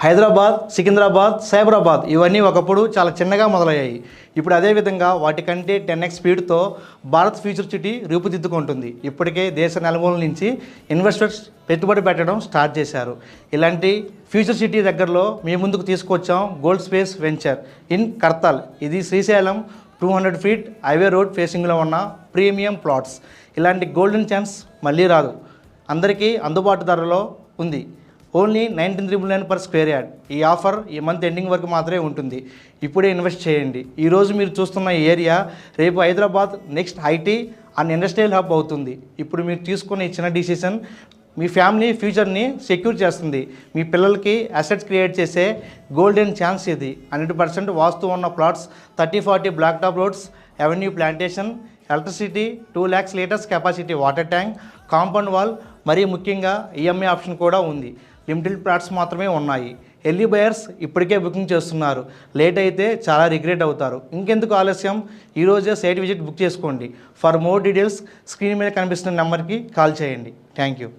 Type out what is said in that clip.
హైదరాబాద్, సికింద్రాబాద్, సైబరాబాద్ ఇవన్నీ ఒకప్పుడు చాలా చిన్నగా మొదలయ్యాయి. ఇప్పుడు అదేవిధంగా వాటికంటే 10x స్పీడ్తో భారత్ ఫ్యూచర్ సిటీ రూపుదిద్దుకుంటుంది. ఇప్పటికే దేశ నలుమూలల నుంచి ఇన్వెస్టర్స్ పెట్టుబడి పెట్టడం స్టార్ట్ చేశారు. ఇలాంటి ఫ్యూచర్ సిటీ దగ్గరలో మీ ముందుకు తీసుకొచ్చాం gold space venture in Kadthal. ఇది శ్రీశైలం 200 ఫీట్ హైవే రోడ్ ఫేసింగ్లో ఉన్న ప్రీమియం ప్లాట్స్. ఇలాంటి గోల్డెన్ ఛాన్స్ మళ్ళీ రాదు. అందరికీ అందుబాటు ధరలో ఉంది. Only 19,999 per square yard. ఈ ఆఫర్ ఈ మంత్ ఎండింగ్ వరకు మాత్రమే ఉంటుంది. ఇప్పుడే ఇన్వెస్ట్ చేయండి. ఈరోజు మీరు చూస్తున్న ఈ ఏరియా రేపు Hyderabad next IT and industrial hub అవుతుంది. ఇప్పుడు మీరు తీసుకున్న ఈ చిన్న డిసిషన్ మీ ఫ్యామిలీ ఫ్యూచర్ని సెక్యూర్ చేస్తుంది. మీ పిల్లలకి అసెట్స్ క్రియేట్ చేసే గోల్డెన్ ఛాన్స్ ఇది. 100% వాస్తు ఉన్న plots, 30-40 black top roads, avenue plantation, electricity, 2 lakhs litres capacity water tank, compound wall, మరీ ముఖ్యంగా ఈఎంఐ ఆప్షన్ కూడా ఉంది. లిమిటెడ్ ప్లాట్స్ మాత్రమే ఉన్నాయి. ఎర్లీ బయర్స్ ఇప్పటికే బుకింగ్ చేస్తున్నారు. లేట్ అయితే చాలా రిగ్రెట్ అవుతారు. ఇంకెందుకు ఆలస్యం, ఈరోజే సైట్ విజిట్ బుక్ చేసుకోండి. ఫర్ మోర్ డీటెయిల్స్ స్క్రీన్ మీద కనిపిస్తున్న నెంబర్కి కాల్ చేయండి. Thank you.